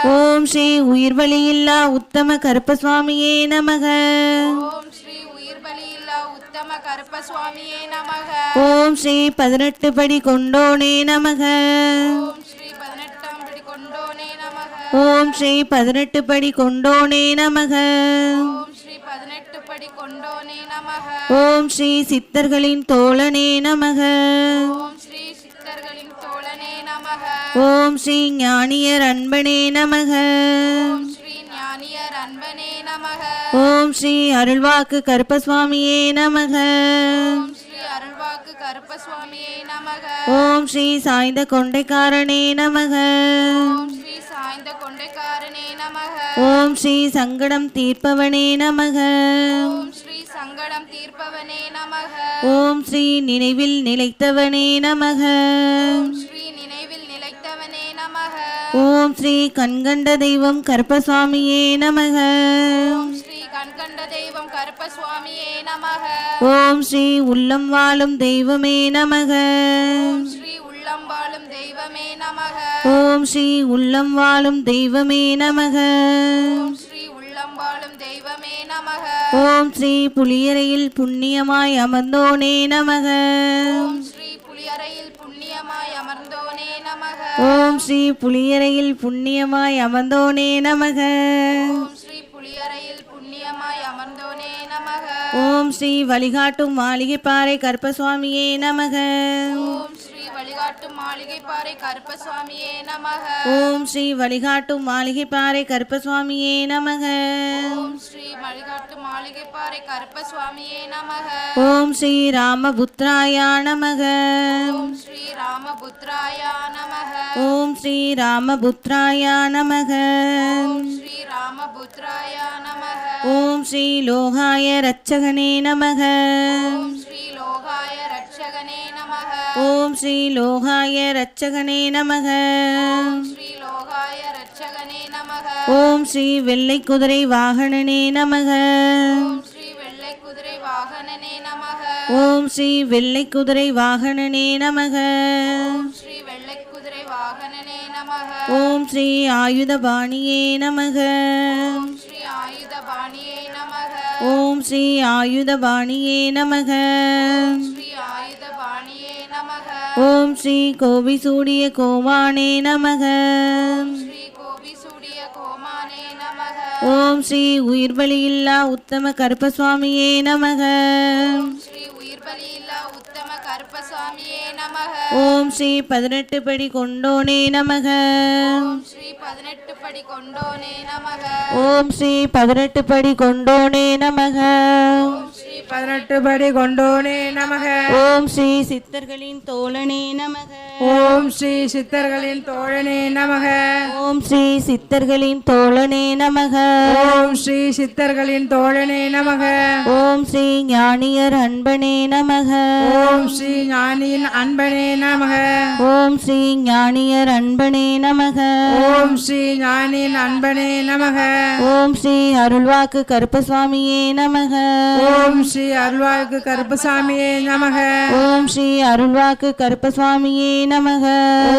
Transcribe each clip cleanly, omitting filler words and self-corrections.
ஓம் ஸ்ரீ உயிர்வலியில்லா உத்தம கருப்பசுவாமியே நமக. ஓம் ஸ்ரீ உயிர்வலியில்லா உத்தம கருப்பசுவாமியே நமக. ஓம் ஸ்ரீ 18 படி கொண்டோனே நமக. ஓம் ஸ்ரீ 18ஆம் படி கொண்டோனே நமக. ஓம் ஸ்ரீ 18 படி கொண்டோனே நமக. ஓம் ஸ்ரீ 18 படி கொண்டோனே நமக. ஓம் ஸ்ரீ சித்தர்களின் தோழனே நமக. ஓம் ஸ்ரீ சித்தர்களின் தோழனே நமக. ஓம் ஸ்ரீ ஞானியர் அன்பனே நமக. ஓம் ஸ்ரீ ஞானியர் அன்பனே நமக. ஓம் ஸ்ரீ அருள்வாக்கு கருப்பசுவாமியே நமக. ஓம் ஸ்ரீ அருள்வாக்கு கருப்பசுவாமியே நமக. ஓம் ஸ்ரீ சாய்ந்த கொண்டைக்காரனே நமக. ஓம் ஸ்ரீ சாய்ந்த கொண்டைக்காரனே நமக. ஓம் ஸ்ரீ சங்கடம் தீர்ப்பவனே நமக. ஓம் ஸ்ரீ சங்கடம் தீர்ப்பவனே நமக. ஓம் ஸ்ரீ நினைவில் நிலைத்தவனே நமக. ஓம் ஸ்ரீ நினைவில் நிலைத்தவனே நமக. ஓம் ஸ்ரீ கண்கண்ட தெய்வம் கருப்பசுவாமியே நமக. ஓம் ஸ்ரீ கண்கண்ட தெய்வம் கருப்பசுவாமியே நமக. ஓம் ஸ்ரீ உள்ளம் வாழும் தெய்வமே நமக. ஓம் ஸ்ரீ உள்ளம் வாழும் தெய்வமே நமக. ஓம் ஸ்ரீ உள்ளம் வாழும் தெய்வமே நமக. ஓம் ஸ்ரீ உள்ளம் வாழும் தெய்வமே நமக. ஓம் ஸ்ரீ புலியரையில் புண்ணியமாய் அமர்ந்தோனே நமக. ஓம் ஸ்ரீ புலியரையில் புண்ணியமாய் அமர்ந்தோனே நமக. ஓம் ஸ்ரீ புலியரையில் புண்ணியமாய் அமர்ந்தோனே நமக. ஓம் ஸ்ரீ புலியரையில் புண்ணியமாய் அமர்ந்தோனே நமக. ஓம் ஸ்ரீ வழிகாட்டும் மாளிகைப்பாறை கருப்பசுவாமியே நமக. ஓம் ஸ்ரீ வழிகாட்டும் மாளிகைப்பாறை கருப்பசுவாமியே நமக. ஓம் ஸ்ரீ வழிகாட்டும் மாளிகைப்பாறை கருப்பசுவாமியே நமக. ஓம் ஸ்ரீ வழிகாட்டும் மாளிகைப்பாறை கருப்பசுவாமியே நமக. ஓம் ஸ்ரீ ராமபுத்ராயா நமக. ஓம் ஸ்ரீ ராமபுத்ராயா நமக. ஓம் ஸ்ரீ ராமபுத்ராயா நமக. ஓம் ஸ்ரீ ராமபுத்ராயா நமக. ஓம் ஸ்ரீ லோகாய ரட்சகனே நமக. ஓம் ஸ்ரீ லோகாய ரட்சகனே நமக. ஓம் ஸ்ரீ லோகாய ரட்சகனே நமக. ஓம் ஸ்ரீ லோகாய ரட்சகனே நமக. ஓம் ஸ்ரீ வெள்ளை குதிரை வாகனனே நமக. ஓம் ஸ்ரீ வெள்ளை குதிரை வாகனனே நமக. ஓம் ஸ்ரீ வெள்ளை குதிரை வாகனனே நமக. ஓம் ஸ்ரீ வெள்ளை குதிரை வாகனனே நமக. ஓம் ஸ்ரீ ஆயுதபாணியே நமக. ஓம் ஸ்ரீ ஆயுதபாணியே நமக. ஓம் ஸ்ரீ ஆயுதபாணியே நமக. ஸ்ரீ ஆயுதபாணியே நமக. ஓம் ஸ்ரீ கோவி சூடிய கோமானே நமக. ஸ்ரீ கோவி சூடிய கோமானே நமக. ஓம் ஸ்ரீ உயிர்வலியில்லா உத்தம கருப்பசுவாமியே நமக. ஓம் ஸ்ரீ உயிர்பலியில்லா உத்தம கருப்பசுவாமியே நமக. ஓம் ஸ்ரீ 18 படி கொண்டோனே நமக. ஓம் ஸ்ரீ 18 படி கொண்டோனே நமக. ஓம் ஸ்ரீ 18 படி கொண்டோனே நமக. ஓம் ஸ்ரீ 18 படி கொண்டோனே நமக. ஓம் ஸ்ரீ சித்தர்களின் தோழனே நமக. ஓம் ஸ்ரீ சித்தர்களின் தோழனே நமக. ஓம் ஸ்ரீ சித்தர்களின் தோழனே நமக. ஓம் ஸ்ரீ சித்தர்களின் தோழனே நமக. ஓம் ஸ்ரீ ஞானியர் அன்பனே நமக. ஓம் ஸ்ரீ ஞானியின் அன்பனே நமக. ஓம் ஸ்ரீ ஞானியர் அன்பனே நமக. ஓம் ஸ்ரீ ஞானியின் அன்பனே நமக. ஓம் ஸ்ரீ அருள்வாக்கு கருப்பசுவாமியே நமக. ஓம் ஸ்ரீ அருள்வாக்கு கருப்பசாமியே நமக. ஓம் ஸ்ரீ அருள்வாக்கு கருப்பசுவாமியே நமக.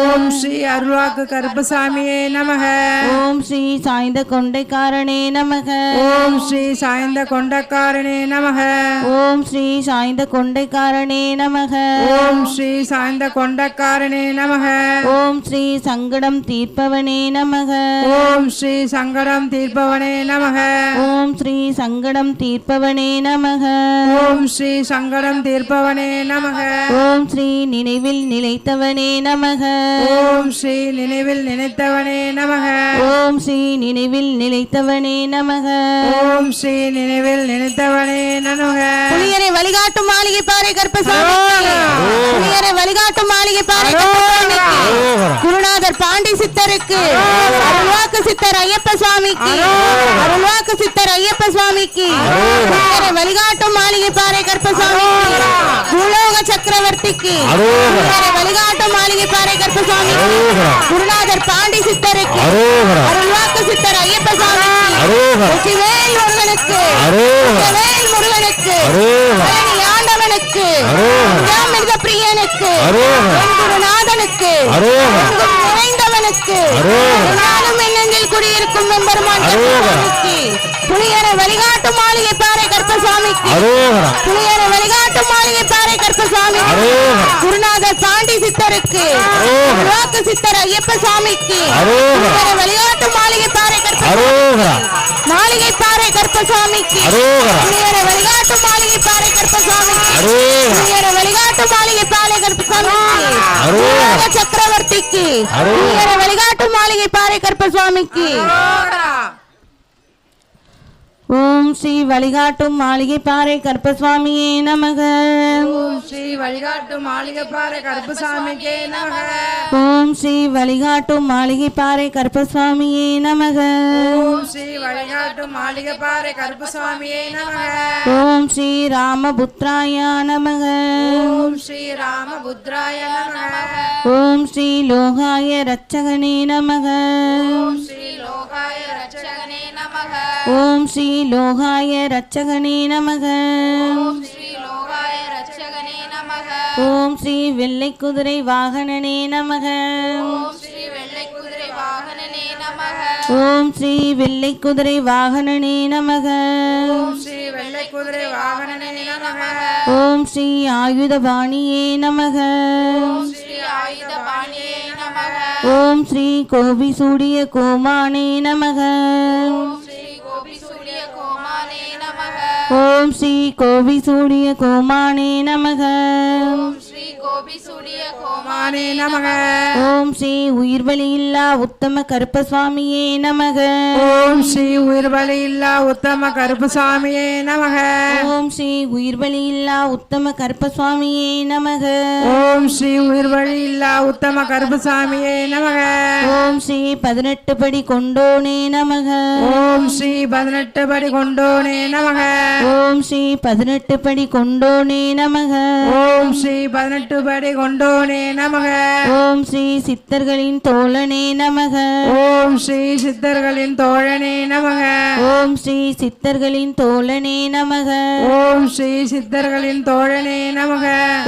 ஓம் ஸ்ரீ அருள்வாக்கு கருப்பசாமியே நமக. ஓம் ஸ்ரீ சாய்ந்த கொண்டைக்காரனே நமக. ஓம் ஸ்ரீ சாய்ந்த கொண்டக்காரனே நமக. ஓம் ஸ்ரீ சாய்ந்த கொண்டைக்காரனே நமக. ஓம் ஸ்ரீ சாய்ந்த கொண்டக்காரனே நமக. ஓம் ஸ்ரீ சங்கடம் தீர்ப்பவனே நமக. ஓம் ஸ்ரீ சங்கடம் தீர்ப்பவனே நமக. ஓம் ஸ்ரீ சங்கடம் தீர்ப்பவனே நமக. ஓம் ஸ்ரீ சங்கடம் தீர்ப்பவனே நமக. ஓம் ஸ்ரீ நினைவில் நிலைத்தவனே நமக. ஓம் ஸ்ரீ நினைவில் நினைத்தவனே நமக. ஓம் ஸ்ரீ நினைவில் நிலைத்தவனே நமக. ஓம் ஸ்ரீ நினைவில் நினைத்தவனே நமக. புலியரை வழிகாட்டும் மாளிகை பாறை கருப்பசாமி. புலியரை வழிகாட்டும் மாளிகை பாறை குருநாதர் பாண்டி சித்தருக்கு. அருள்வாக்கு சித்தர் ஐயப்ப சுவாமிக்கு. அருள்வாக்கு சித்தர் ஐயப்ப சுவாமிக்கு. புலியரை வழிகாட்டும் மாளிகை பாறை கருப்பசாமி. பூலோக சக்கரவர்த்திக்கு. புலியரை வழிகாட்டும் மாளிகை பாறை கருப்பசாமி. குருநாதர் பாண்டி சித்தருக்கு. அருள்வாக்கு சித்தர் ஐயப்ப சுவாமிக்கு. வேல் முருகனுக்கு. வேல் முருகனுக்கு. பழனி ஆண்டவனுக்கு. மிருக பிரியனுக்கு. குருநாதனுக்கு. நிறைந்தவனுக்கு. நானும் என்னென்று புலியரையில் குடியிருக்கும் எம்பெருமான் கருப்பசாமிக்கு புலியரை வழிகாட்டு மாளிகை பாறை கருப்பசாமிக்கு புலியரை வழிகாட்டு மாளிகை பாறை கருப்பசாமி குருநாதர் பாண்டி சித்தருக்கு வாக்கு சித்தர் ஐயப்ப சாமிக்கு புலியரை வழிகாட்டு மாளிகை பாறை மாளிகை பாறை கருப்பசாமிக்கு புலியரை வழிகாட்டு மாளிகை பாறை கருப்பசாமிக்கு புலியரை வழிகாட்டு மாளிகை பாறை கருப்பசாமிக்கு சக்கரவர்த்திக்கு புலியரை வழிகாட்டு மாளிகை பாறை கருப்பசாமிக்கு ஓம் ஸ்ரீ வழிகாட்டும் மாளிகை பாறை கருப்பசாமியே நமக ஓம் ஸ்ரீ வழிகாட்டும் மாளிகை பாறை கருப்பசாமிக்கே நமக ஓம் ஸ்ரீ வழிகாட்டும் மாளிகை பாறை கருப்பசாமியே நமக ஓம் ஸ்ரீ வழிகாட்டும் மாளிகை பாறை கருப்பசாமியே நமக ஓம் ஸ்ரீ ராமபுத்ராய நமக ஓம் ஸ்ரீ ராமபுத்ராய நமக ஓம் ஸ்ரீ லோகாய ரட்சகனே நமக ஓம் ஸ்ரீ லோகாய ரட்சகனே நமக ஓம் ஸ்ரீ லோகாய ரட்சகனே நமக ஓம் ஸ்ரீ லோகாய ரட்சகனே நமக ஓம் ஸ்ரீ வெள்ளை குதிரை வாகனனே நமக ஓம் ஸ்ரீ வெள்ளை குதிரை வாகனனே நமக ஓம் ஸ்ரீ வெள்ளை குதிரை வாகனனே நமக ஓம் ஸ்ரீ வெள்ளை குதிரை வாகனனே நமக ஓம் ஸ்ரீ ஆயுதபாணியே நமக ஓம் ஸ்ரீ ஆயுத பாணியே நமக ஓம் ஸ்ரீ கோபி சூடிய கோமானே நமக ஓம் ஸ்ரீ கோபி சூரிய கோமானே நமக ஓம் ஸ்ரீ கோபி சூடிய கோமானே நமக ஓம் ஸ்ரீ கோபி சூரிய கோமானே நமக ஓம் ஸ்ரீ உயிர்வலி இல்லா உத்தம கருப்பசுவாமியே நமக ஓம் ஸ்ரீ உயிர்வலி இல்லா உத்தம கருப்பசாமியே நமக ஓம் ஸ்ரீ உயிர்வலி இல்லா உத்தம கருப்பசுவாமியே நமக ஓம் ஸ்ரீ உயிர்வலி இல்லா உத்தம கருப்பசாமியே நமக ஓம் ஸ்ரீ 18 படி கொண்டோனே நமக ஓம் ஸ்ரீ 18 படி கொண்டோனே நமக ஓம் ஸ்ரீ 18 படி கொண்டோனே நமக ஓம் ஸ்ரீ 18 படி கொண்டோனே நமக ஓம் ஸ்ரீ சித்தர்களின் தோழனே நமக ஓம் ஸ்ரீ சித்தர்களின் தோழனே நமக ஓம் ஸ்ரீ சித்தர்களின் தோழனே நமக ஓம் ஸ்ரீ சித்தர்களின் தோழனே நமக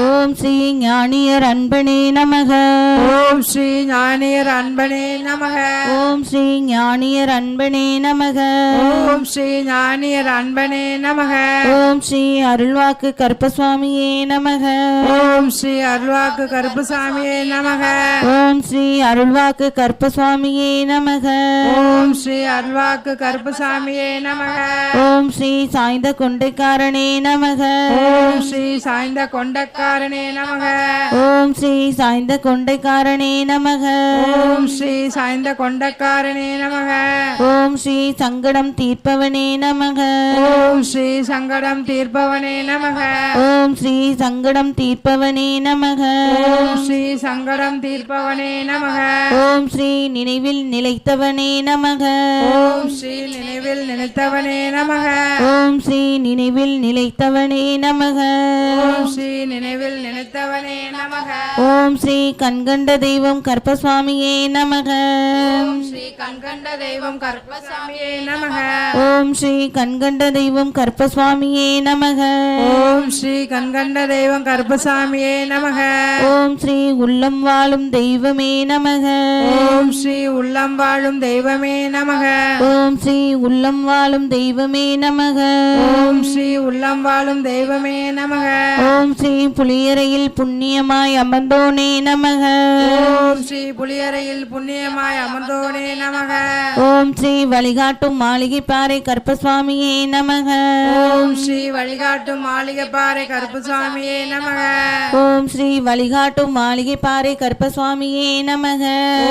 ஓம் ஸ்ரீ ஞானியர் அன்பனே நமக ஓம் ஸ்ரீ ஞானியர் அன்பனே நமக ஓம் ஸ்ரீ ஞானியர் அன்பனே நமக ஓம் ஸ்ரீ ஞானியர் அன்பனே நமக ஓம் ஸ்ரீ அருள்வாக்கு கருப்பசுவாமியே நமக ஓம் ஸ்ரீ அருள்வாக்கு கருப்பசாமியே நமக ஓம் ஸ்ரீ அருள்வாக்கு கருப்பசுவாமியே நமக ஓம் ஸ்ரீ அருள்வாக்கு கருப்பசாமியே நமக ஓம் ஸ்ரீ சாய்ந்த கொண்டைக்காரனே நமக ஓம் ஸ்ரீ சாய்ந்த கொண்டக்காரனே நமக ஓம் ஸ்ரீ சாய்ந்த கொண்டைக்காரனே நமக ஓம் ஸ்ரீ சாய்ந்த கொண்டக்காரனே நமக ஓம் ஸ்ரீ சங்கடம் தீர்ப்பவனே நமக ஓம் ஸ்ரீ சங்கடம் தீர்ப்பவனே நமக ஓம் ஸ்ரீ சங்கடம் தீர்ப்பவனே நமக ஓம் ஸ்ரீ சங்கடம் தீர்ப்பவனே நமக ஓம் ஸ்ரீ நினைவில் நிலைத்தவனே நமக ஓம் ஸ்ரீ நினைவில் நினைத்தவனே நமக ஓம் ஸ்ரீ நினைவில் நிலைத்தவனே நமக ஓம் ஸ்ரீ நினைவில் நினைத்தவனே நமக ஓம் ஸ்ரீ கண்கண்ட தெய்வம் கருப்பசுவாமியே நமக ஓம் ஸ்ரீ கண்கண்ட தெய்வம் கருப்பசாமியே நமக ஓம் ஸ்ரீ கண்கண்ட தெய்வம் கருப்பசுவாமியே நமக ஓம் ஸ்ரீ கண்கண்ட தெய்வம் கருப்பசாமியே நமக ஓம் ஸ்ரீ உள்ளம் வாழும் தெய்வமே நமக ஓம் ஸ்ரீ உள்ளம் வாழும் தெய்வமே நமக ஓம் ஸ்ரீ உள்ளம் வாழும் தெய்வமே நமக ஓம் ஸ்ரீ உள்ளம் வாழும் தெய்வமே நமக ஓம் ஸ்ரீ புலியரையில் புண்ணியமாய் அமர்ந்தோனே நமக ஓம் ஸ்ரீ புலியரையில் புண்ணியமாய் அமர்ந்தோனே நமக ஓம் ஸ்ரீ வழிகாட்டும் மாளிகை பாறை கருப்பசுவாமியே நமக ஓம் ஸ்ரீ வழிகாட்டும் மாளிகை பாறை கருப்பசாமியே நமக ஓம் ஸ்ரீ வழிகாட்டும் மாளிகை பாறை கருப்பசுவாமியே நமக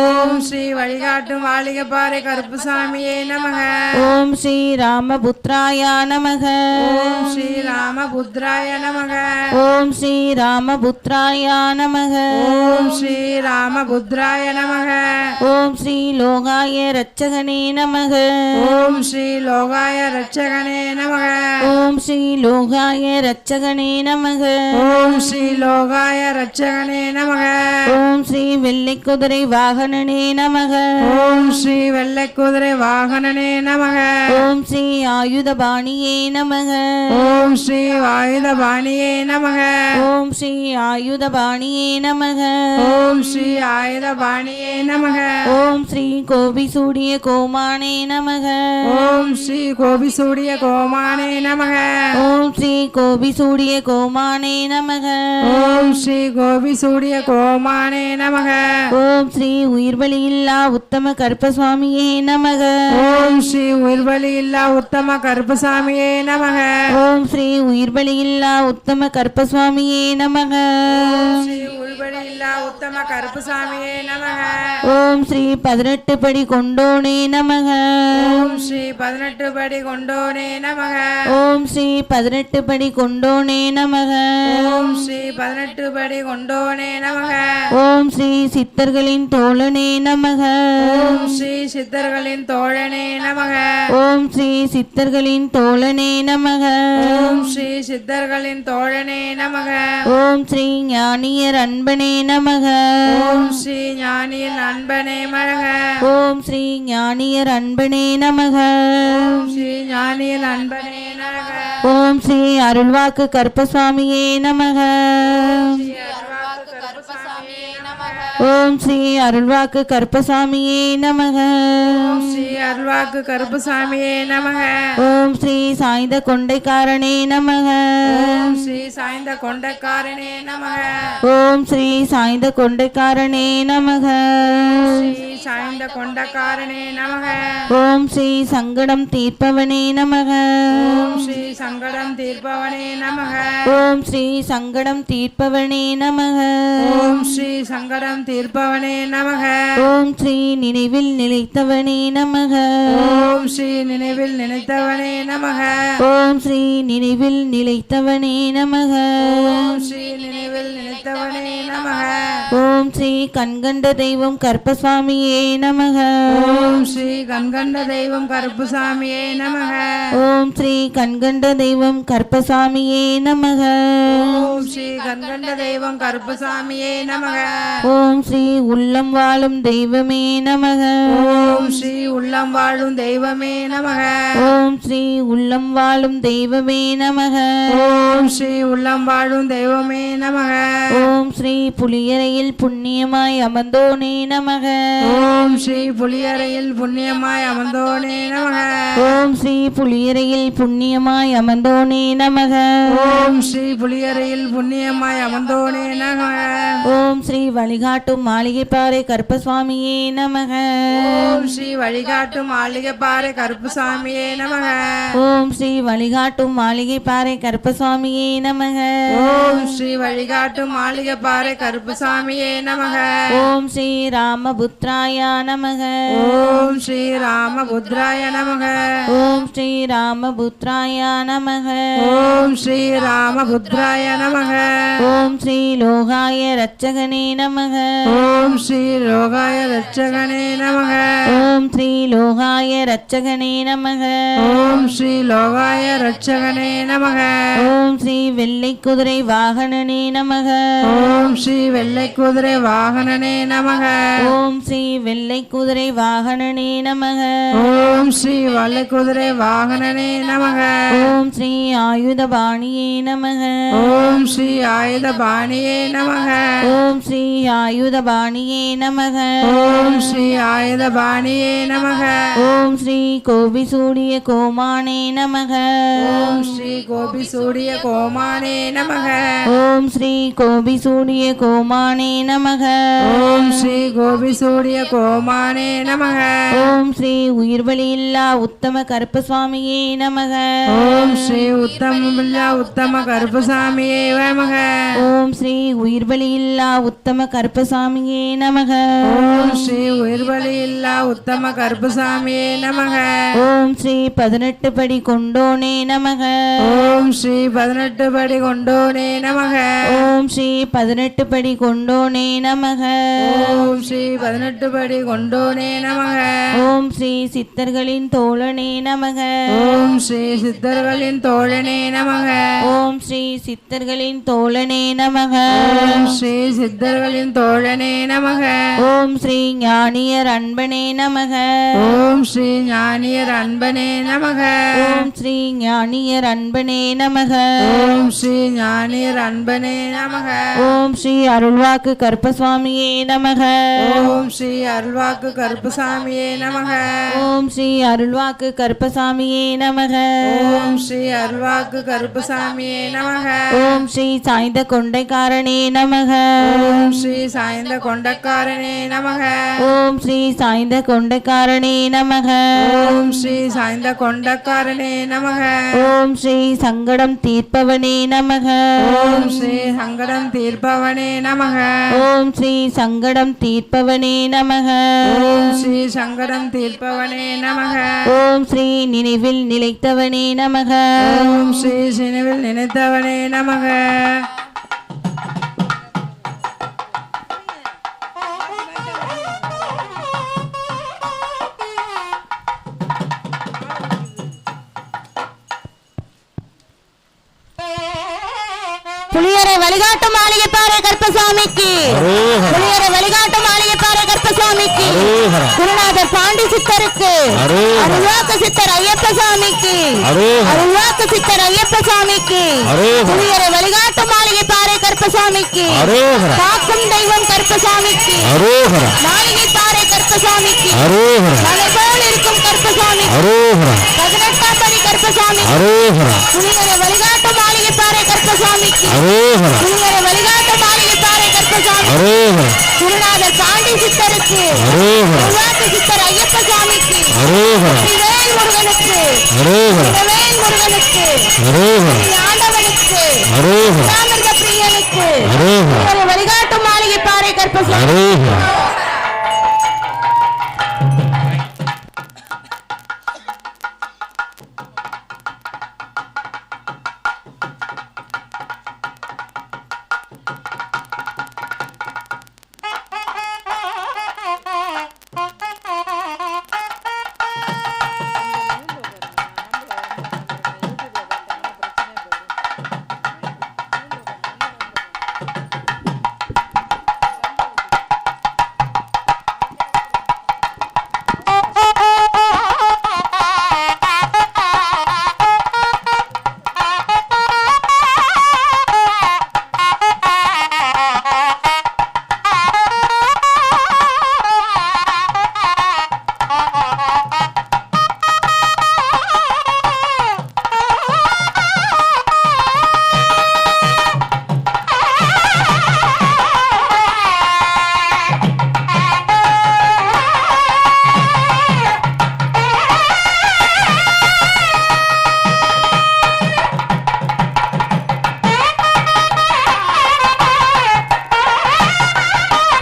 ஓம் ஸ்ரீ வழிகாட்டும் மாளிகை பாறை கருப்பசாமியே நமக ஓம் ஸ்ரீ ராமபுத்ராய நமக ஓம் ஸ்ரீ ராமபுத்ராய நமக ஓம் ஸ்ரீ ராமபுத்ராய நமக ஓம் ஸ்ரீ ராமபுத்ராய நமக ஓம் ஸ்ரீ லோகாய ரட்சகனே நமக நமக. ஓம் ஸ்ரீ லோகாய ரட்சகனே நமக. ஓம் ஸ்ரீ லோகாய ரட்சகனே நமக. ஓம் ஸ்ரீ லோகாய ரட்சகனே நமக. ஓம் ஸ்ரீ வெள்ளை குதிரை வாகனனே நமக. ஓம் ஸ்ரீ வெள்ளை குதிரை வாகனனே நமக. ஓம் ஸ்ரீ ஆயுதபாணியே நமக. ஓம் ஸ்ரீ ஆயுதபாணியே நமக. ஓம் ஸ்ரீ ஆயுதபாணியே நமக. ஓம் ஸ்ரீ ஆயுதபாணியே நமக. ஓம் ஸ்ரீ கோபி சூடிய கோமானே நமக. ஓம் ஸ்ரீ கோபிசூடிய கோமானே நமக. ஓம் ஸ்ரீ கோபி சூடிய கோமானே நமக. ஓம் ஸ்ரீ கோபிசூடிய கோமானே நமக. ஓம் ஸ்ரீ உயிர்வழியில்லா உத்தம கருப்பசுவாமியே நமக. ஓம் ஸ்ரீ உயிர்வழி இல்லா உத்தம கருப்பசாமியே நமக. ஓம் ஸ்ரீ உயிர்வழியில்லா உத்தம கருப்பசுவாமியே நமக. ஸ்ரீ உள்வழி இல்லா உத்தம கருப்பசாமியே நமக. ஓம் ஸ்ரீ 18 படி கொண்டோனே நமக. ஓம் ஸ்ரீ 18 படி கொண்டோனே நமக. ஓம் ஸ்ரீ 18 படி கொண்டோனே நமக. ஓம் ஸ்ரீ 18 படி கொண்டோனே நமக. ஓம் ஸ்ரீ சித்தர்களின் தோழனே நமக. ஓம் ஸ்ரீ சித்தர்களின் தோழனே நமக. ஓம் ஸ்ரீ சித்தர்களின் தோழனே நமக. ஓம் ஸ்ரீ சித்தர்களின் தோழனே நமக. ஓம் ஸ்ரீ ஞானியர் அன்பனே நமக. ஓம் ஸ்ரீ ஞானியின் அன்பனே மழக. ஓம் ஸ்ரீ ஞானியர் அன்பனே நமக. ஓம் ஸ்ரீ ஞானியின் அன்பனே நமக. ஓம் ஸ்ரீ அருள்வாக்கு கருப்பசாமியே நமக. அருள்வாக்கு கருப்பசாமியே நமக. ஓம் ஸ்ரீ அருள்வாக்கு கருப்பசாமியே நமக. ஓம் ஸ்ரீ அருள்வாக்கு கருப்பசாமியே நமக. ஓம் ஸ்ரீ சாய்ந்த கொண்டைக்காரனே நமக. ஓம் ஸ்ரீ சாய்ந்த கொண்டைக்காரனே நமக. ஓம் ஸ்ரீ சாய்ந்த கொண்டைக்காரனே நமக. ஸ்ரீ சாய்ந்த கொண்டைக்காரனே நமக. ஓம் ஸ்ரீ சங்கடம் தீர்ப்பவனே நமக. ஓம் ஸ்ரீ சங்கடம் தீர்ப்பவனே நமக. ஓம் ஸ்ரீ சங்கடம் தீர்ப்பவனே நமக. ஓம் ஸ்ரீ சங்கடம் தீர்ப்பவனே நமக. ஓம் ஸ்ரீ நினைவில் நிலைத்தவனே நமக. ஓம் ஸ்ரீ நினைவில் நினைத்தவனே நமக. ஓம் ஸ்ரீ நினைவில் நிலைத்தவனே நமக. ஓம் ஸ்ரீ நினைவில் நினைத்தவனே நமக. ஓம் ஸ்ரீ கண்கண்ட தெய்வம் கருப்பசாமியே நமக. ஓம் ஸ்ரீ கண்கண்ட தெய்வம் கருப்புசாமியே நமக. ஓம் ஸ்ரீ கண்கண்ட தெய்வம் கருப்பசாமியே நமக. ஓம் ஸ்ரீ கண்கண்ட தெய்வம் கருப்புசாமியே நமக. ஓம் ஸ்ரீ உள்ளம் வாழும் தெய்வமே நமக. ஓம் ஸ்ரீ உள்ளம் வாழும் தெய்வமே நமக. ஓம் ஸ்ரீ உள்ளம் வாழும் தெய்வமே நமக. ஓம் ஸ்ரீ உள்ளம் வாழும் தெய்வமே நமக. ஓம் ஸ்ரீ புலியரையில் புண்ணியமாய் அமர்ந்தோனே நமக. ஓம் ஸ்ரீ புலியரையில் புண்ணியமாய் அமர்ந்தோனே நமக. ஓம் ஸ்ரீ புலியரையில் புண்ணியமாய் அமர்ந்தோனே நமக. ஓம் ஸ்ரீ புலியரையில் புண்ணியமாய் அமர்ந்தோனே நமக. ஓம் ஸ்ரீ வழிகாட்டும் மாளிகைப்பாறை கருப்பசுவாமியே நமக. ஓம் ஸ்ரீ வழிகாட்டும் மாளிகைப்பாறை கருப்புசாமியே நமக. ஓம் ஸ்ரீ வழிகாட்டும் மாளிகைப்பாறை கருப்பசுவாமியே நமக. ஓம் ஸ்ரீ வழிகாட்டும் மாளிகைப்பாறை கருப்புசாமியே நமக. ஓம் ஸ்ரீ ராமபுத்ராய நமக. ஓம் ஸ்ரீ ராமபுத்ராய நமக. ஓம் ஸ்ரீ ராமபுத்ராய நமக. ஓம் ஸ்ரீ ராமபுத்ராய நமக. ஓம் ஸ்ரீ லோகாய ரட்சகனே நமக. ஓம் ஸ்ரீ லோகாய ரட்சகனே நமக. ஓம் ஸ்ரீ லோகாய ரட்சகனே நமக. ஓம் ஸ்ரீ லோகாய ரட்சகனே நமக. ஓம் ஸ்ரீ வெள்ளை குதிரை வாகனனே நமக. ஓம் ஸ்ரீ வெள்ளை குதிரை வாகனனே நமக. ஓம் ஸ்ரீ வெள்ளை குதிரை வாகனனே நமக. ஓம் ஸ்ரீ வெள்ளை குதிரை வாகனனே நமக. ஓம் ஸ்ரீ ஆயுதபாணியே நமக. ஓம் ஸ்ரீ ஆயுதபாணியே நமக. ஓம் ஸ்ரீ ஆயுதபாணியே நமக. ஓம் ஸ்ரீ ஆயுதபாணியே நமக. ஓம் ஸ்ரீ கோபி சூடிய கோமானே நமக. ஓம் ஸ்ரீ கோபிசூடிய கோமானே நமக. ஓம் ஸ்ரீ கோபி சூடிய கோமானே நமக. ஓம் ஸ்ரீ கோபிசூடிய கோமானே நமக. ஓம் ஸ்ரீ உயிர்வழியில்லா உத்தம கருப்பசுவாமியே நமக. ஓம் ஸ்ரீ உத்தம உத்தம கருப்பசாமியே நமக. ஓம் ஸ்ரீ உயிர்வழியில்லா உத்தம கருப்பசாமியே நமக. ஓம் ஸ்ரீ உயிர்வழி இல்லா உத்தம கருப்பசாமியே கருப்பசாமியே நமக. ஓம் ஸ்ரீ 18 படி கொண்டோனே நமக. ஓம் ஸ்ரீ 18 படி கொண்டோனே நமக. ஓம் ஸ்ரீ 18 படி கொண்டோனே நமக. ஓம் ஸ்ரீ 18 படி கொண்டோனே நமக. ஓம் ஸ்ரீ சித்தர்களின் தோழனே நமக. ஓம் ஸ்ரீ சித்தர்களின் தோழனே நமக. ஓம் ஸ்ரீ சித்தர்களின் தோழனே நமக. ஓம் ஸ்ரீ சித்தர்களின் தோழனே நமக. ஓம் ஸ்ரீ ஞானியர் அன்பனே நமக. ஓம் ஸ்ரீ ஞானியர் அன்பனே நமக. ஓம் ஸ்ரீ ஞானியர் அன்பனே நமக. ஓம் ஸ்ரீ ஞானியர் அன்பனே நமக. ஓம் ஸ்ரீ அருள்வாக்கு கருப்பசுவாமியே நமக. ஓம் ஸ்ரீ அருள்வாக்கு கருப்பசாமியே நமக. ஓம் ஸ்ரீ அருள்வாக்கு கருப்பசாமியே நமக. ஓம் ஸ்ரீ அருள்வாக்கு கருப்பசாமியே நமக. ஓம் ஸ்ரீ சாய்ந்த கொண்டைக்காரனே நமக. ஓம் ஸ்ரீ சாய்ந்த கொண்டக்காரனே நமக. ஓம் ஸ்ரீ சாய்ந்த கொண்டைக்காரனே நமக. ஓம் ஸ்ரீ சாய்ந்த கொண்டக்காரனே நமக. ஓம் ஸ்ரீ சங்கடம் தீர்ப்பவனே நமக. ஓம் ஸ்ரீ சங்கடம் தீர்ப்பவனே நமக. ஓம் ஸ்ரீ சங்கடம் தீர்ப்பவனே நமக. ஓம் ஸ்ரீ சங்கடம் தீர்ப்பவனே நமக. ஓம் ஸ்ரீ நினைவில் நிலைத்தவனே நமக. ஓம் ஸ்ரீ சினுவில் நினைத்தவனே நமக. புலியரை வழிகாட்டு மாளிகை பாறை கருப்பசாமிக்கு. புலியரை வழிகாட்டு மாளிகை பாறை கருப்பசாமிக்கு. குருநாதர் பாண்டி சித்தருக்கு. அருள்வாக்கு சித்தர் ஐயப்பசாமிக்கு. அருள்வாக்கு சித்தர் ஐயப்பசாமிக்கு. புலியரை வழிகாட்டு மாளிகை பாறை கருப்பசாமிக்கு. காக்கும் தெய்வம் கருப்பசாமிக்கு. மாளிகை பாறை கருப்பசாமிக்கு. மலைபோல் இருக்கும் கருப்பசாமிக்கு. 18ஆம் படி கருப்பசாமிக்கு. புலியரை வழிகாட்டு மாளிகை பாறை கருப்பசாமிக்கு. புலியரை வழிகாட்டு மாளிகை பாறை கருப்பசாமி. குருநாதர் பாண்டி சித்தருக்கு. அருள்வாக்கு சித்தர் ஐயப்பசாமிக்கு. வேல் முருகனுக்கு. வேல் முருகனுக்கு. ஆண்டவனுக்கு. ராமர்த பிரியனுக்கு. புலியரை வழிகாட்டு மாளிகை பாறை கருப்பசாமி.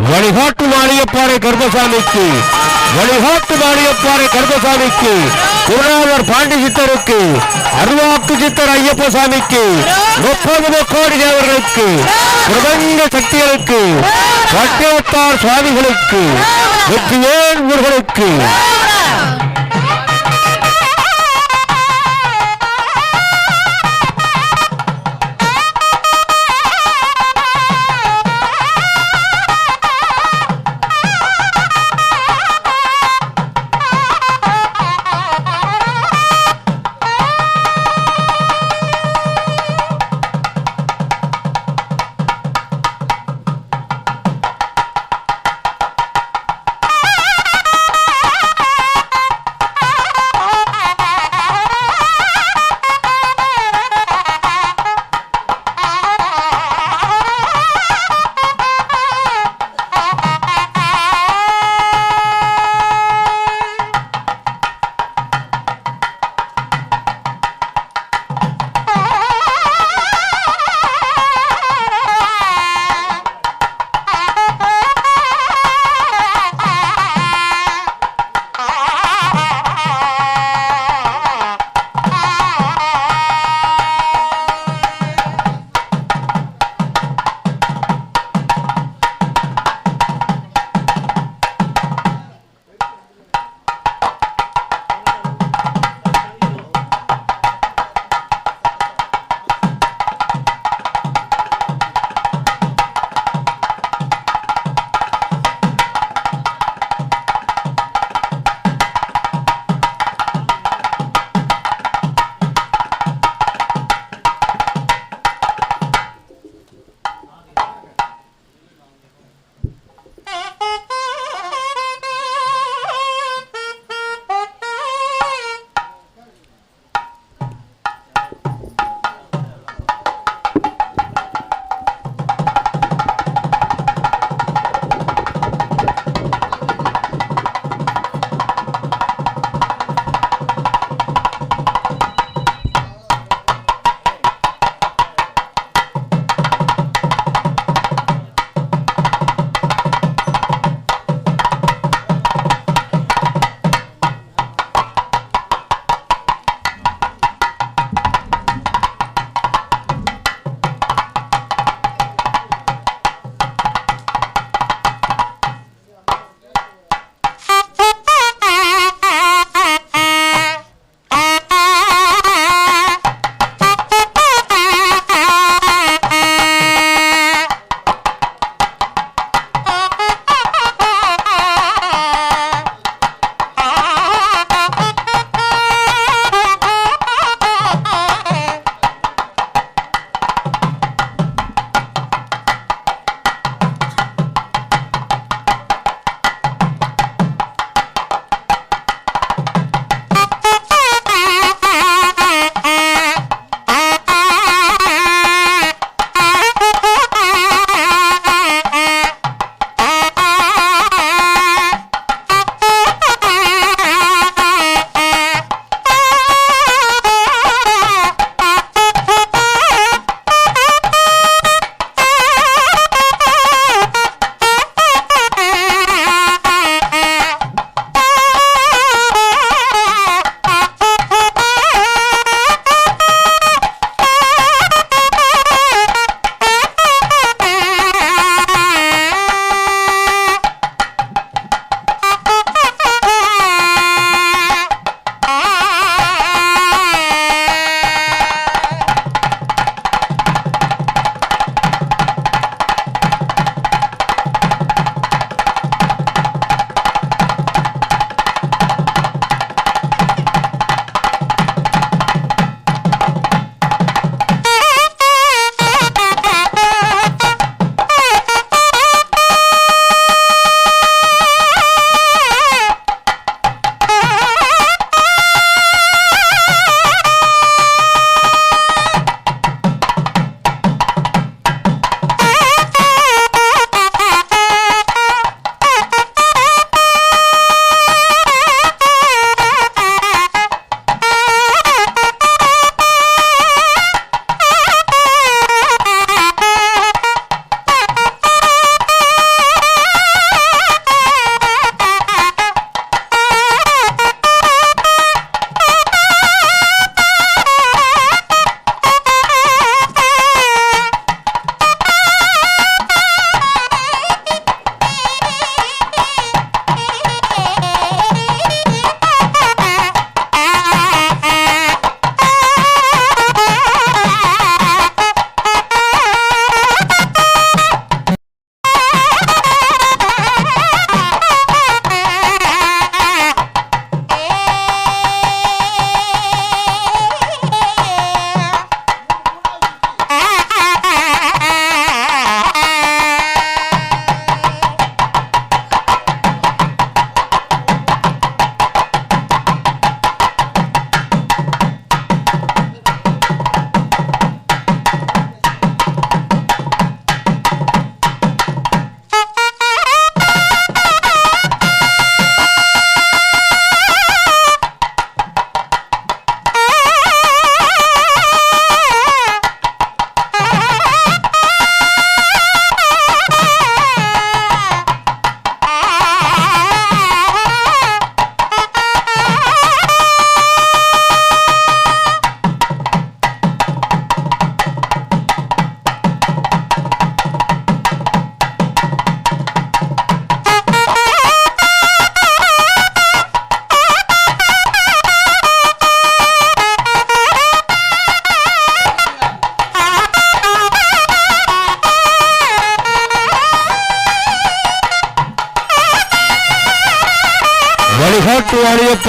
வழிகாட்டு மாளிகைப்பாறை கருப்பசாமிக்கு. வழிகாட்டு மாளிகைப்பாறை கருப்பசாமிக்கு. குருநாதர் பாண்டி சித்தருக்கு. அருள்வாக்கு சித்தர் ஐயப்பசாமிக்கு. 30 கோடி தேவர்களுக்கு. பிரபஞ்ச சக்திகளுக்கு. பட்டினத்தார் சுவாமிகளுக்கு. வெற்றிவேல் முருகனுக்கு.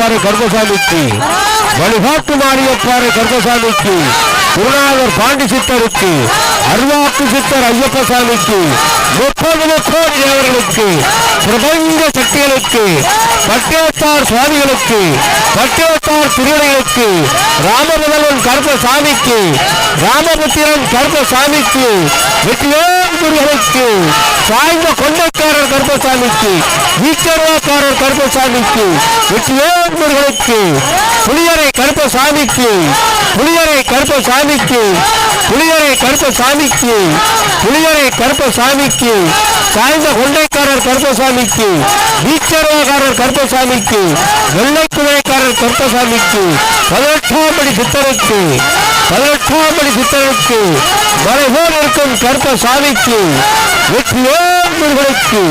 மாளிகைப்பாறை கருப்பசாமிக்கு வழிகாட்டு மாளிகைப்பாறை கருப்பசாமிக்கு குருநாதர் பாண்டி சித்தருக்கு அருவாக்கு சித்தர் ஐயப்ப சாமிக்கு 30 தேவர்களுக்கு பிரபஞ்ச சக்திகளுக்கு பட்டேத்தார் சுவாமிகளுக்கு பட்டேத்தார் திருவிளைகளுக்கு ராமபுதலன் கருப்பசாமிக்கு ராமபுத்திரன் கருப்பசாமிக்கு வெற்றிவேல்முருகனுக்கு சாய்ந்த கொண்டைக்காரர் கருப்பசாமிக்கு ஈச்சர்வாக்காரர் கருப்பசாமிக்கு வெற்றிவேல்முருகனுக்கு புளியரை கருப்பசாமிக்கு புளியரை கருப்பசாமிக்கு புளியரை கருப்பசாமிக்கு புளியரை கருப்பசாமிக்கு சாய்ந்த கொண்டைக்காரர் கருப்பசாமிக்கு ஈச்சர்வாக்காரர் கருப்பசாமிக்கு வெள்ளை குதிரைக்காரர் கருப்பசாமிக்கு 18ஆம் படி சித்தருக்கு 18ஆம் படி சித்தருக்கு மலைபோல் இருக்கும் கருப்பசாமிக்கு வெற்றிவேல்முருகனுக்கு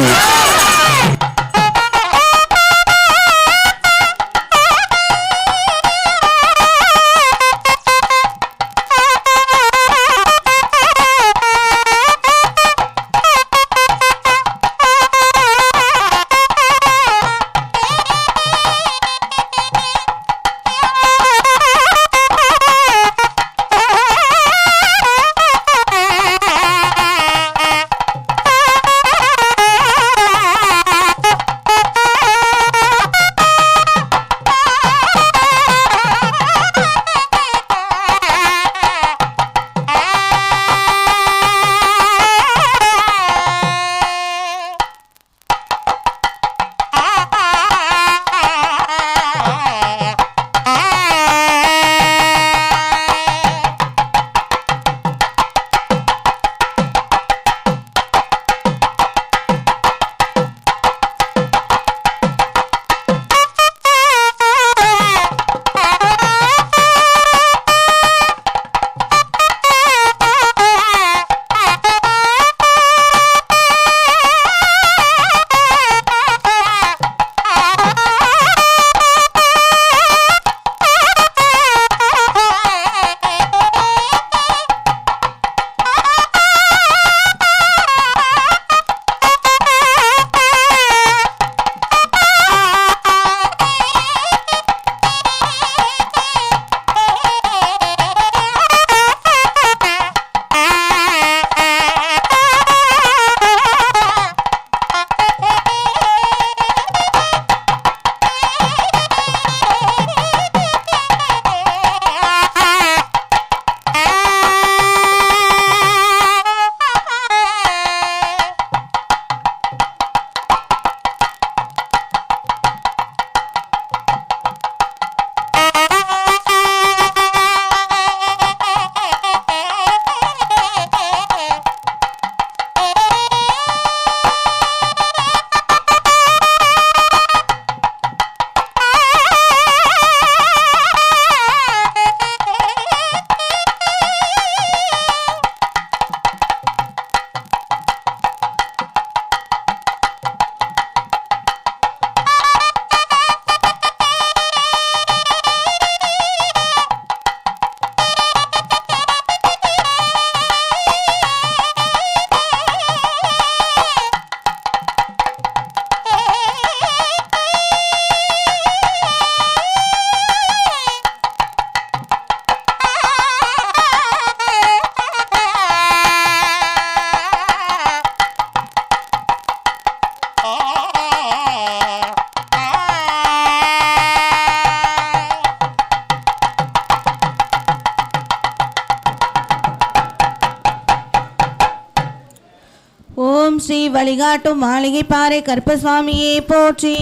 ஸ்ரீ வழிகாட்டு மாளிகைப்பாறை கருப்பசாமியே போற்றி.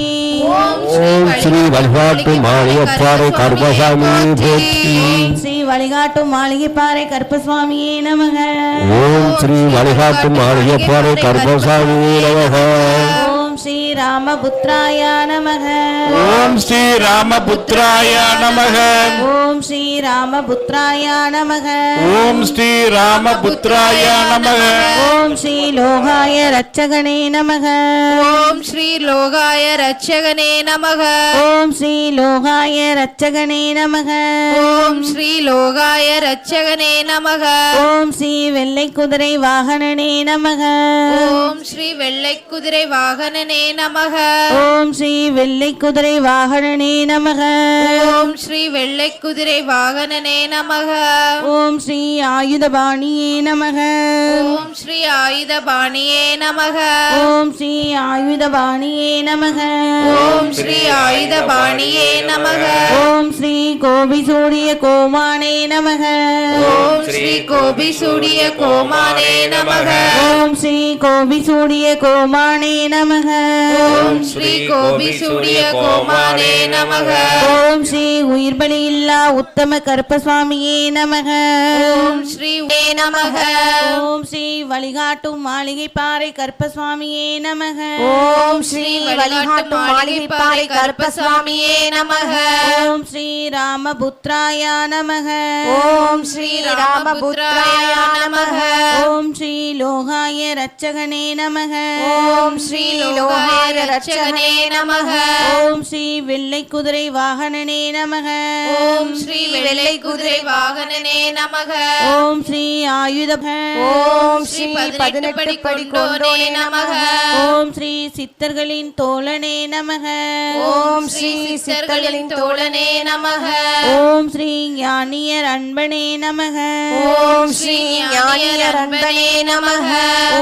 ஓம் ஸ்ரீ வழிகாட்டு மாளிகைப்பாறை கருப்பசாமியே போற்றி. ஸ்ரீ வழிகாட்டு மாளிகைப்பாறை கருப்பசாமியே நமக. ஓம் ஸ்ரீ வழிகாட்டு மாளிகைப்பாறை கருப்பசாமியே நமக. ஓம் ஸ்ரீ ராமபுத்ராய நமக. ஓம் ஸ்ரீ ராமபுத்ராய நமக. ஓம் ஸ்ரீ ராமபுத்ராய நமக. ஓம் ஸ்ரீ ராமபுத்ராய நமக. ஓம் ஸ்ரீ லோகாய ரட்சகனே நமக. ஓம் ஸ்ரீ லோகாய ரட்சகனே நமக. ஓம் ஸ்ரீ லோகாய ரட்சகனே நமக. ஓம் ஸ்ரீ லோகாய ரட்சகனே நமக. ஓம் ஸ்ரீ வெள்ளை குதிரை வாகனனே நமக. ஓம் ஸ்ரீ வெள்ளை குதிரை வாகனனே நமக. நமக. ஓம் ஸ்ரீ வெள்ளை குதிரை வாகனனே நமக. ஓம் ஸ்ரீ வெள்ளை குதிரை வாகனனே நமக. ஓம் ஸ்ரீ ஆயுதபாணியே நமக. ஓம் ஸ்ரீ ஆயுதபாணியே நமக. ஓம் ஸ்ரீ ஆயுதபாணியே நமக. ஓம் ஸ்ரீ ஆயுதபாணியே நமக. ஓம் ஸ்ரீ கோபிசூடிய கோமானே நமக. ஓம் ஸ்ரீ கோபிசூடிய கோமானே நமக. ஓம் ஸ்ரீ கோபிசூடிய கோமானே நமக. ஓம் ஸ்ரீ கோபிசூடிய கோமானே நமக. ஓம் ஸ்ரீ உயிர்பலி இல்லா உத்தம கருப்பசுவாமியே நமக. ஓம் ஸ்ரீ நமக. ஓம் ஸ்ரீ வழிகாட்டும் மாளிகை பாறை கருப்பசுவாமியே நமக. ஓம் ஸ்ரீ வழிகாட்டும் மாளிகை பாறை கருப்பசுவாமியே நமக. ஓம் ஸ்ரீ ராமபுத்ராய நமக. ஓம் ஸ்ரீ ராமபுத்ராய நமக. ஓம் ஸ்ரீ லோகாய ரட்சகனே நமக. ஓம் ஸ்ரீ லோகாய ரட்சகனே நமக. ஓம் ஸ்ரீ வெள்ளை குதிரை வாகனனே நமக. ஓம் ஸ்ரீ வெள்ளை குதிரை வாகனனே நமக. ஓம் ஸ்ரீ ஆயுத ஓம் ஸ்ரீ 18 படி கொண்டோனே நமக. ஓம் ஸ்ரீ சித்தர்களின் தோழனே நமக. ஓம் ஸ்ரீ சித்தர்களின் தோழனே நமக. ஓம் ஸ்ரீ ஞானியர் அன்பனே நமக. ஓம் ஸ்ரீ ஞானியர் அன்பனே நமக.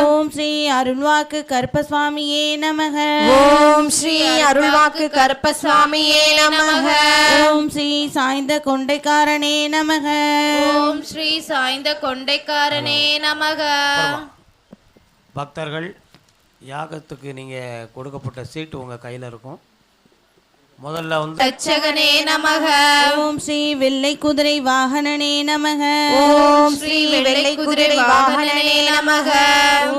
ஓம் ஸ்ரீ அருள்வாக்கு கருப்பசுவாமியே நமக. ஓம் ஸ்ரீ அருள்வாக்கு கருப்பசுவாமியே நமக. ஓம் ஸ்ரீ சாய்ந்த கொண்டைக்காரனே நமக. ஓம் ஸ்ரீ சாய்ந்த கொண்டைக்காரனே நமக. பக்தர்கள் யாகத்துக்கு நீங்கள் கொடுக்கப்பட்ட சீட்டு உங்கள் கையில் இருக்கும். முதல்ல வந்து ரட்சகனே நமக. ஓம் ஸ்ரீ வெள்ளை குதிரை வாகனனே நமக. ஓம் ஸ்ரீ வெள்ளை குதிரை வாகனனே நமக.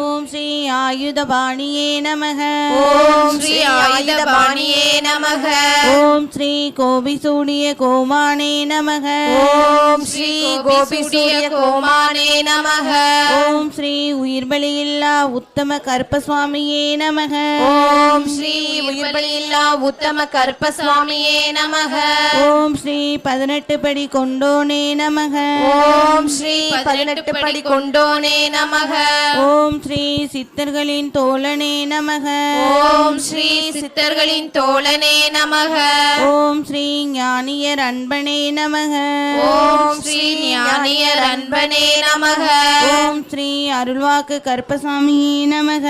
ஓம் ஸ்ரீ ஆயுதபாணியே நமக. ஓம் ஸ்ரீ ஆயுதபாணியே நமக. ஓம் ஸ்ரீ கோபிசூடிய கோமானே நமக. ஓம் ஸ்ரீ கோபிசூடிய கோமானே நமக. ஓம் ஸ்ரீ உயிர்பலி இல்லா உத்தம கருப்பசுவாமியே நமக. ஓம் ஸ்ரீ உயிர்பலி இல்லா உத்தம கருப்பசுவாமியே நமக. ஓம் ஸ்ரீ 18 படி கொண்டோனே நமக. ஓம் ஸ்ரீ 18 படி கொண்டோனே நமக. ஓம் ஸ்ரீ சித்தர்களின் தோழனே நமக. ஓம் ஸ்ரீ சித்தர்களின் தோழனே நமக. ஓம் ஸ்ரீ ஞானியர் அன்பனே நமக. ஓம் ஸ்ரீ ஞானியர் அன்பனே நமக. ஓம் ஸ்ரீ அருள்வாக்கு கருப்பசாமியே நமக.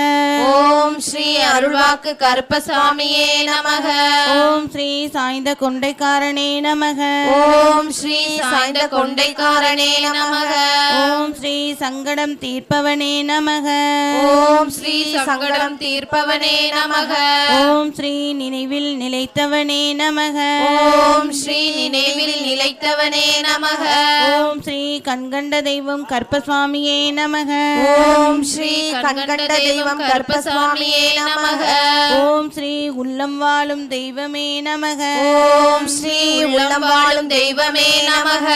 ஓம் ஸ்ரீ அருள்வாக்கு கருப்பசாமியே நமக. ஓம் ஸ்ரீ சாய்ந்த கொண்டைக்காரனே நமக. ஓம் ஸ்ரீ சாய்ந்த கொண்டைக்காரனே நமக. ஓம் ஸ்ரீ சங்கடம் தீர்ப்பவனே நமக. ஓம் ஸ்ரீ சங்கடம் தீர்ப்பவனே நமக. ஓம் ஸ்ரீ நினைவில் நிலைத்தவனே நமக. ஓம் ஸ்ரீ நினைவில் நிலைத்தவனே நமக. ஓம் ஸ்ரீ கண்கண்ட தெய்வம் கருப்பசுவாமியே நமக. ஓம் ஸ்ரீ கண்கண்ட தெய்வம் கருப்பசாமியே நமக. ஓம் ஸ்ரீ உள்ளம் வாழும் தெய்வமே நமக. ஓம் ஸ்ரீ உள்ளம் வாழும் தெய்வமே நமக.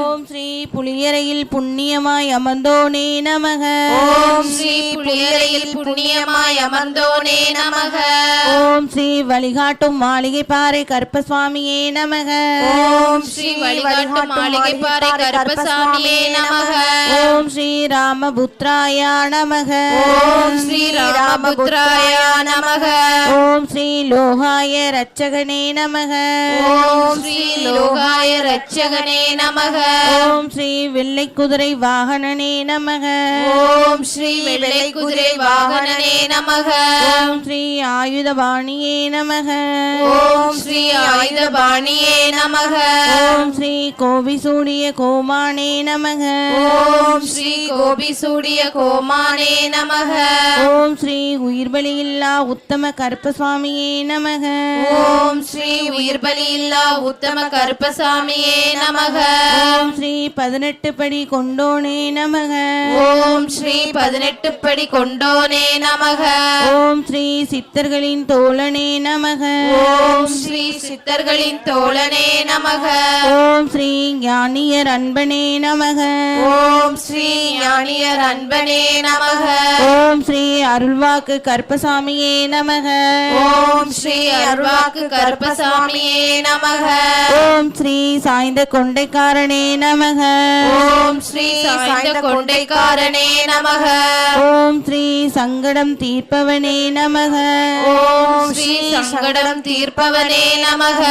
ஓம் ஸ்ரீ புளியரையில் புண்ணியமாய் அமர்ந்தோனே நமக. ஓம் ஸ்ரீ புளியரையில் புண்ணியமாய் அமர்ந்தோனே நமக. ஓம் ஸ்ரீ வழிகாட்டும் மாளிகை பாறை கருப்பசுவாமியே நமக. ஓம் ஸ்ரீ வழிகாட்டும் மாளிகை பாறை கருப்பசாமியே நமக. ஓம் ஸ்ரீ ராமபுத்ராய நமக. ஓம் ஸ்ரீ ராமபுத்ராய நமக. ஓம் ஸ்ரீ லோகாய ரட்சகனே நமக. ஓம் ஸ்ரீ லோகாய ரட்சகனே நமக. ஓம் ஸ்ரீ வெள்ளை குதிரை வாகனனே நமக. ஓம் ஸ்ரீ வெள்ளை குதிரை வாகனனே நமக. ஓம் ஸ்ரீ ஆயுதபாணியே நமக. ஓம் ஸ்ரீ ஆயுதபாணியே நமக. ஓம் ஸ்ரீ கோபிசூடிய கோமானே நமக. ஓம் ஸ்ரீ கோபிசூடிய கோமானே நமக. ஓம் ஸ்ரீ உயிர்பலி இல்லா உத்தம கருப்பசுவாமியே நமக. ஓம் ஸ்ரீ உயிர்பலி இல்லா உத்தம கருப்பசாமியே நமக. ஓம் ஸ்ரீ 18 படி கொண்டோனே நமக. ஓம் ஸ்ரீ 18 படி கொண்டோனே நமக. ஓம் ஸ்ரீ சித்தர்களின் தோழனே நமக. ஓம் ஸ்ரீ சித்தர்களின் தோழனே நமக. ஓம் ஸ்ரீ ஞானியர் அன்பனே நமக. ஓம் ஸ்ரீ ஞானியர் அன்பனே நமக. ஓம் ஸ்ரீ அருள்வாக்கு கருப்பசாமியே நமக. ஓம் ஸ்ரீ அருள்வாக்கு கருப்பசாமியே நமக. ஓம் ஸ்ரீ சாய்ந்த கொண்டைக்காரனே நமக. ஓம் ஸ்ரீ சாய்ந்த கொண்டைக்காரனே நமக. ஓம் ஸ்ரீ சங்கடம் தீர்ப்பவனே நமக. ஓம் ஸ்ரீ சங்கடம் தீர்ப்பவனே நமக.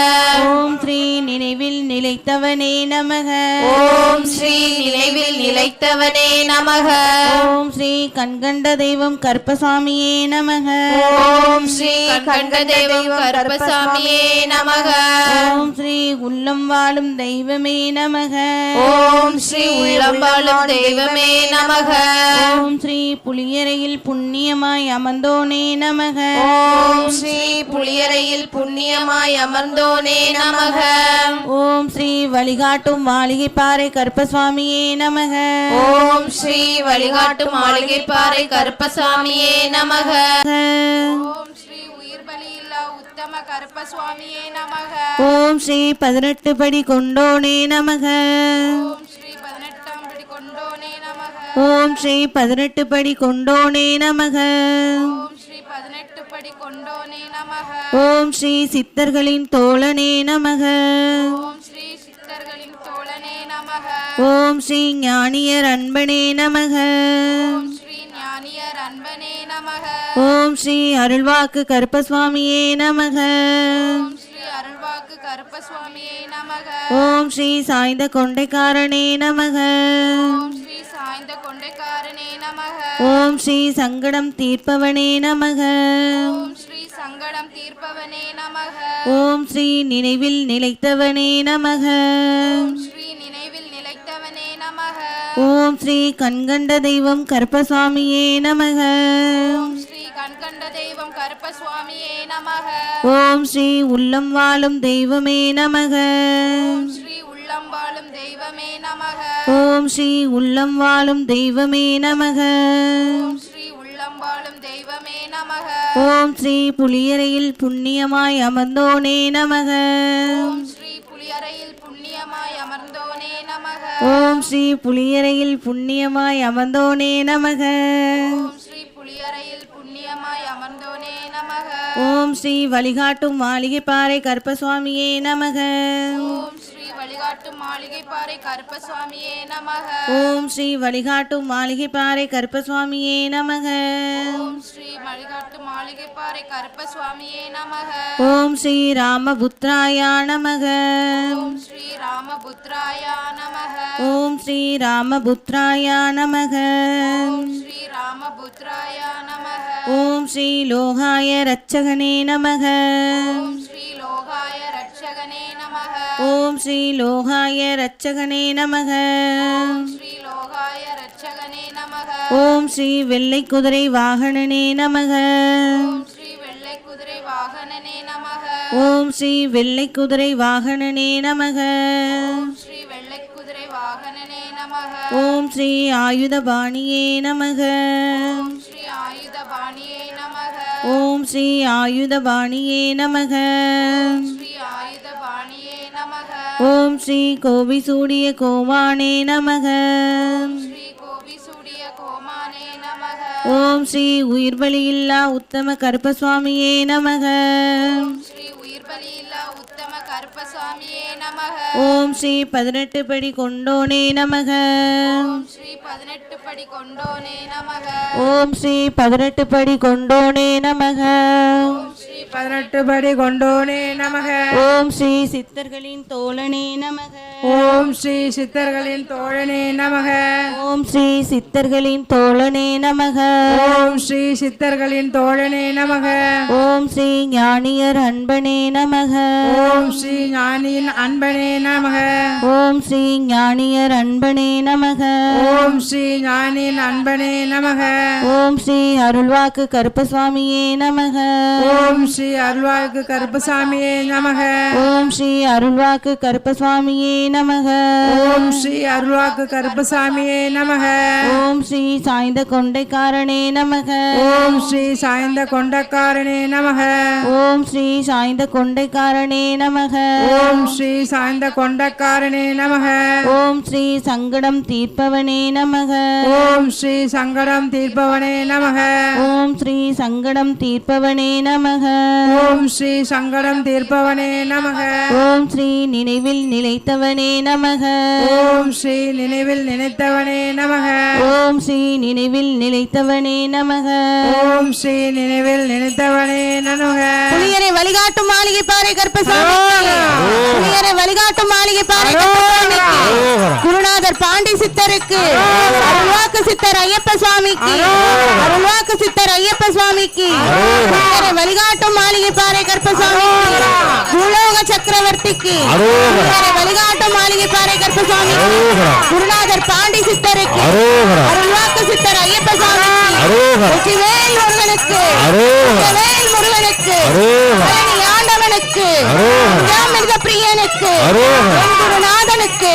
ஓம் ஸ்ரீ நினைவில் நிலைத்தவனே நமக. ஓம் ஸ்ரீ நினைவில் நிலைத்தவனே நமக. ஓம் ஸ்ரீ கண்கண்ட தெய்வம் கற்பசாமியே நமக. ஓம் ஸ்ரீ கண்ட தெய்வம் கருப்பசாமியே நமக. ஓம் ஸ்ரீ உள்ளம் வாழும் தெய்வமே நமக. ஓம் ஸ்ரீ உள்ளம் வாழும் தெய்வமே நமக. ஓம் ஸ்ரீ புளியரையில் புண்ணியமாய் அமர்ந்தோனே நமக. ஓம் ஸ்ரீ புளியரையில் புண்ணியமாய் அமர்ந்தோனே நமக. ஓம் ஸ்ரீ வழிகாட்டும் மாளிகைப்பாறை கற்பசுவாமியே நமக. ஓம் ஸ்ரீ வழிகாட்டும் மாளிகைப்பாறை கருப்பசாமியே நமக. ஓம் ஸ்ரீ உயிர் பலியில்லா உத்தம கருப்பசுவாமியே நமக. ஓம் ஸ்ரீ 18 படி கொண்டோனே நமக. ஓம் ஸ்ரீ 18ஆம் படி கொண்டோனே நமக. ஓம் ஸ்ரீ 18 படி கொண்டோனே நமக. ஓம் ஸ்ரீ 18 படி கொண்டோனே நமக. ஓம் ஸ்ரீ சித்தர்களின் தோழனே நமக. ஓம் ஸ்ரீ சித்தர்களின் தோழனே நமக. ஓம் ஸ்ரீ ஞானியர் அன்பனே நமக. ஓம் ஸ்ரீ ஞானியர் அன்பனே நமக. ஓம் ஸ்ரீ அருள்வாக்கு கருப்பசுவாமியே நமக. ஓம் ஸ்ரீ அருள்வாக்கு கருப்பசுவாமியே நமக. ஓம் ஸ்ரீ சாய்ந்த கொண்டைக்காரனே நமக. ஓம் ஸ்ரீ சாய்ந்த கொண்டைக்காரனே நமக. ஓம் ஸ்ரீ சங்கடம் தீர்ப்பவனே நமக. ஓம் ஸ்ரீ சங்கடம் தீர்ப்பவனே நமக. ஓம் ஸ்ரீ நினைவில் நிலைத்தவனே நமக. ஓம் ஸ்ரீ நினைவில் நிலைத்தவனே நமக. ஓம் ஸ்ரீ கண்கண்ட தெய்வம் கருப்பசுவாமியே நமக. ஓம் ஸ்ரீ கண்கண்ட தெய்வம் கருப்பசுவாமியே நமக. ஓம் ஸ்ரீ உள்ளம் வாழும் தெய்வமே நமக. ஓம் ஸ்ரீ உள்ளம் வாழும் தெய்வமே நமக. ஓம் ஸ்ரீ உள்ளம் வாழும் தெய்வமே நமக. ஓம் ஸ்ரீ உள்ளம் வாழும் தெய்வமே நமக. ஓம் ஸ்ரீ புளியரையில் புண்ணியமாய் அமர்ந்தோனே நமக. ஓம் ஸ்ரீ புளியரையில் புண்ணியமாய் அமர்ந்தோனே நமக. ஓம் ஸ்ரீ புளியரையில் புண்ணியமாய் அமர்ந்தோனே நமக. ஓம் ஸ்ரீ புளியரையில் புண்ணியமாய் அமர்ந்தோனே நமக. ஓம் ஸ்ரீ வழிகாட்டும் மாளிகைப்பாறை கற்பசுவாமியே நமக. ஓம் ஸ்ரீ வழிகாட்டும் மாளிகைப்பாறை கருப்பசுவாமியே நமக. ஓம் ஸ்ரீ வழிகாட்டும் மாளிகைப்பாறை கற்பசுவாமியே நமக. ஓம் ஸ்ரீ வழிகாட்டும் மாளிகைப்பாறை கருப்பசுவாமியே நமக. ஓம் ஸ்ரீ ராமபுத்ராயா நமக. ஓம் ஸ்ரீ ராமபுத்ராயா நமக. ஓம் ஸ்ரீ ராமபுத்ராயா நமக. ஓம் ஸ்ரீ ராமபுத்ராயா நமக. ஓம் ஸ்ரீ லோகாய ரட்சகனே நமக. ஓம் ஸ்ரீ லோகாய ரட்சகனே நமக. ஓம் ஸ்ரீ லோகாய ரட்சகனே நமக. ஓம் ஸ்ரீ லோகாய ரட்சகனே நமக. ஓம் ஸ்ரீ வெள்ளை குதிரை வாகனனே நமக. ஓம் ஸ்ரீ வெள்ளை குதிரை வாகனனே நமக. ஓம் ஸ்ரீ வெள்ளை குதிரை வாகனனே நமக. ஓம் ஸ்ரீ வெள்ளை குதிரை வாகனனே நமக. ஓம் ஸ்ரீ ஆயுதபாணியே நமக. ஓம் ஸ்ரீ ஆயுதபாணியே நமக. ஓம் ஸ்ரீ ஆயுதபாணியே நமக. ஸ்ரீ ஆயுதபாணியே நமக. ஓம் ஸ்ரீ கோபி சூடிய கோமானே நமக. ஸ்ரீ கோபி சூடிய கோமானே நமக. ஓம் ஸ்ரீ உயிர் பலியில்லா உத்தம கருப்பசுவாமியே நமக. ஸ்ரீ உயிர் பலியில்லா உத்தம கருப்பசாமியே நமக. ஓம் ஸ்ரீ 18 படி கொண்டோனே நமக. ஓம் ஸ்ரீ 18 படி கொண்டோனே நமக. ஓம் ஸ்ரீ 18 படி கொண்டோனே நமக. ஓம் ஸ்ரீ 18 படி கொண்டோனே நமக. ஓம் ஸ்ரீ சித்தர்களின் தோழனே நமக. ஓம் ஸ்ரீ சித்தர்களின் தோழனே நமக. ஓம் ஸ்ரீ சித்தர்களின் தோழனே நமக. ஓம் ஸ்ரீ சித்தர்களின் தோழனே நமக. ஓம் ஸ்ரீ ஞானியர் அன்பனே நமக. ஓம் ஸ்ரீ ஞானியின் அன்பனே நமக. ஓம் ஸ்ரீ ஞானியர் அன்பனே நமக. ஓம் ஸ்ரீ ஞானியின் அன்பனே நமக. ஓம் ஸ்ரீ அருள்வாக்கு கருப்பசுவாமியே நமக. ஓம் ஸ்ரீ அருள்வாக்கு கருப்பசாமியே நமக. ஓம் ஸ்ரீ அருள்வாக்கு கருப்பசுவாமியே நமக. ஓம் ஸ்ரீ அருள்வாக்கு கருப்பசாமியே நமக. ஓம் ஸ்ரீ சாய்ந்த கொண்டைக்காரனே நமக. ஓம் ஸ்ரீ சாய்ந்த கொண்டக்காரனே நமக. ஓம் ஸ்ரீ சாய்ந்த கொண்டைக்காரனே நமக. ஓம் ஸ்ரீ சாய்ந்த கொண்டக்காரனே நமக. ஓம் ஸ்ரீ சங்கடம் தீர்ப்பவனே நமக. ஓம் ஸ்ரீ சங்கடம் தீர்ப்பவனே நமக. ஓம் ஸ்ரீ சங்கடம் தீர்ப்பவனே நமக. ஓம் ஸ்ரீ சங்கடம் தீர்ப்பவனே நமக. ஓம் ஸ்ரீ நினைவில் நிலைத்தவனே நமக. ஓம் ஸ்ரீ நினைவில் நினைத்தவனே நமக. ஓம் ஸ்ரீ நினைவில் நிலைத்தவனே நமக. ஓம் ஸ்ரீ நினைவில் நினைத்தவனே நமக. புலியரை வழிகாட்டும் மாளிகை பாறை கருப்பசாமிக்கு. புலியரை வழிகாட்டும் மாளிகை பாறை கருப்பசாமிக்கு. குருநாதர் பாண்டி சித்தருக்கு. அருள்வாக்கு சித்தர் ஐயப்ப சுவாமிக்கு. அருள்வாக்கு சித்தர் ஐயப்ப சுவாமிக்கு. புலியரை வழிகாட்டும் மாளிகை பாறை கருப்பசாமிக்கு. பூலோக சக்கரவர்த்திக்கு. புலியரை வழிகாட்டும் மாளிகை பாறை கருப்பசாமிக்கு. குருநாதர் பாண்டி சித்தருக்கு. அருள்வாக்கு சித்தர் ஐயப்ப சுவாமிக்கு. வெற்றிவேல் முருகனுக்கு. வெற்றிவேல் முருகனுக்கு. பழனி ஆண்டவனுக்கு. மிருக பிரியனுக்கு. குருநாதனுக்கு.